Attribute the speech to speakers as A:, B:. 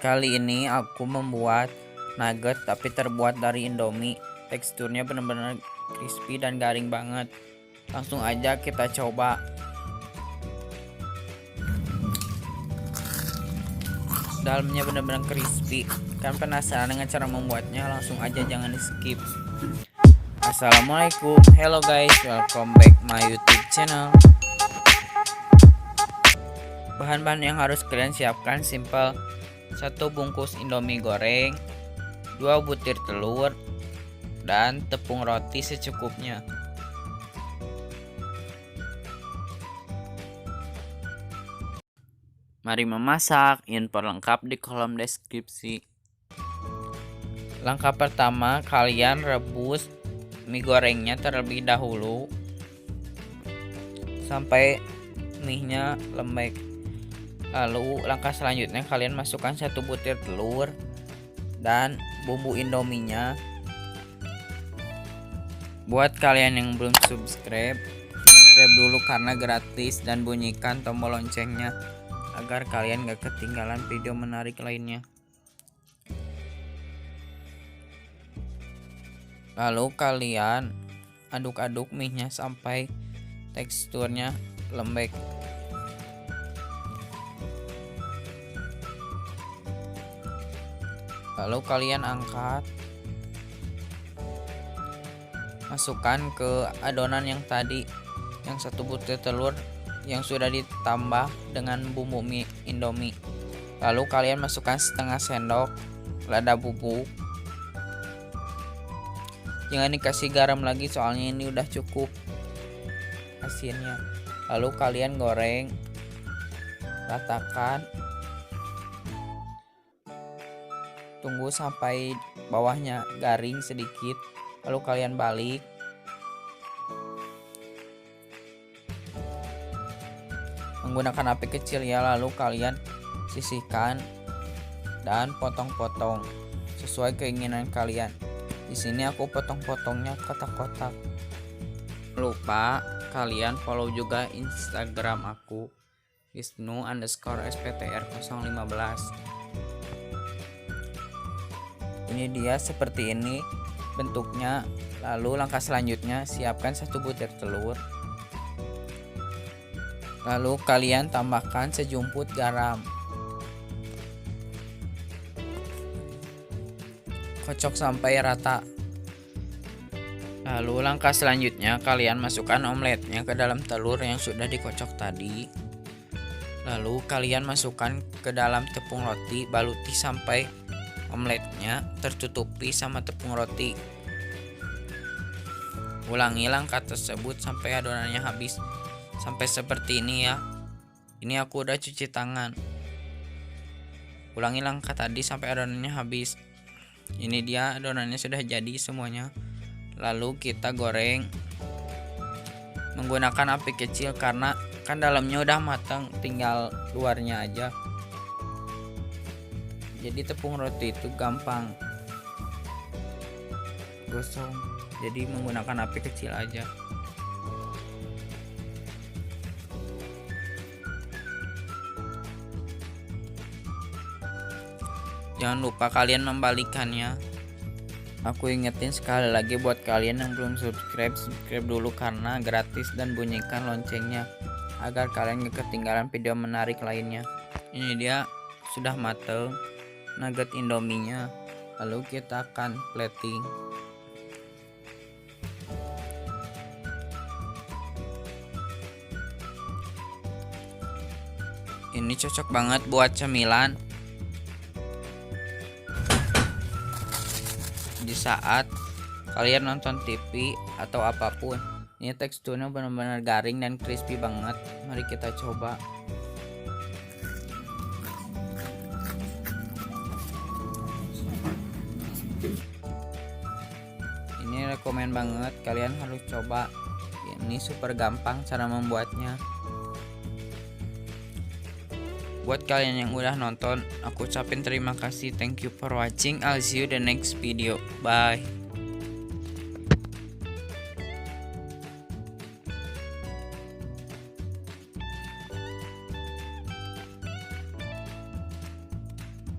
A: Kali ini aku membuat nugget tapi terbuat dari Indomie. Teksturnya benar-benar crispy dan garing banget. Langsung aja kita coba. Dalamnya benar-benar crispy. Kan penasaran dengan cara membuatnya? Langsung aja, jangan di skip. Assalamualaikum, hello guys, welcome back my YouTube channel. Bahan-bahan yang harus kalian siapkan simple: 1 bungkus Indomie goreng, 2 butir telur, dan tepung roti secukupnya. Mari memasak, info lengkap di kolom deskripsi. Langkah pertama, kalian rebus mie gorengnya terlebih dahulu sampai mie-nya lembek. Lalu langkah selanjutnya kalian masukkan 1 butir telur dan bumbu Indominya. Buat kalian yang belum subscribe dulu karena gratis, dan bunyikan tombol loncengnya agar kalian gak ketinggalan video menarik lainnya. Lalu kalian aduk-aduk mie-nya sampai teksturnya lembek. Lalu kalian angkat, masukkan ke adonan yang tadi, yang 1 butir telur yang sudah ditambah dengan bumbu mie Indomie. Lalu kalian masukkan setengah sendok lada bubuk. Jangan dikasih garam lagi soalnya ini udah cukup asinnya. Lalu kalian goreng, ratakan, tunggu sampai bawahnya garing sedikit. Lalu kalian balik. Menggunakan api kecil ya. Lalu kalian sisihkan dan potong-potong sesuai keinginan kalian. Di sini aku potong-potongnya kotak-kotak. Lupa kalian follow juga Instagram aku, Wisnu_SPTR015. Ini dia seperti ini bentuknya. Lalu langkah selanjutnya siapkan 1 butir telur. Lalu kalian tambahkan sejumput garam. Kocok sampai rata. Lalu langkah selanjutnya kalian masukkan omeletnya ke dalam telur yang sudah dikocok tadi. Lalu kalian masukkan ke dalam tepung roti, baluti sampai omeletnya tertutupi sama tepung roti. Ulangi langkah tersebut sampai adonannya habis. Sampai seperti ini ya. Ini aku udah cuci tangan. Ulangi langkah tadi sampai adonannya habis. Ini dia adonannya sudah jadi semuanya. Lalu kita goreng menggunakan api kecil karena kan dalamnya udah matang, tinggal luarnya aja. Jadi tepung roti itu gampang gosong. Jadi menggunakan api kecil aja. Jangan lupa kalian membalikannya. Aku ingetin sekali lagi buat kalian yang belum subscribe dulu karena gratis, dan bunyikan loncengnya agar kalian gak ketinggalan video menarik lainnya. Ini dia sudah mateng nugget Indominya. Lalu kita akan plating. Ini cocok banget buat cemilan di saat kalian nonton TV atau apapun. Ini teksturnya benar-benar garing dan crispy banget. Mari kita coba. Ini rekomen banget, kalian harus coba. Ini super gampang cara membuatnya. Buat kalian yang udah nonton, aku ucapin terima kasih. Thank you for watching. I'll see you the next video. Bye.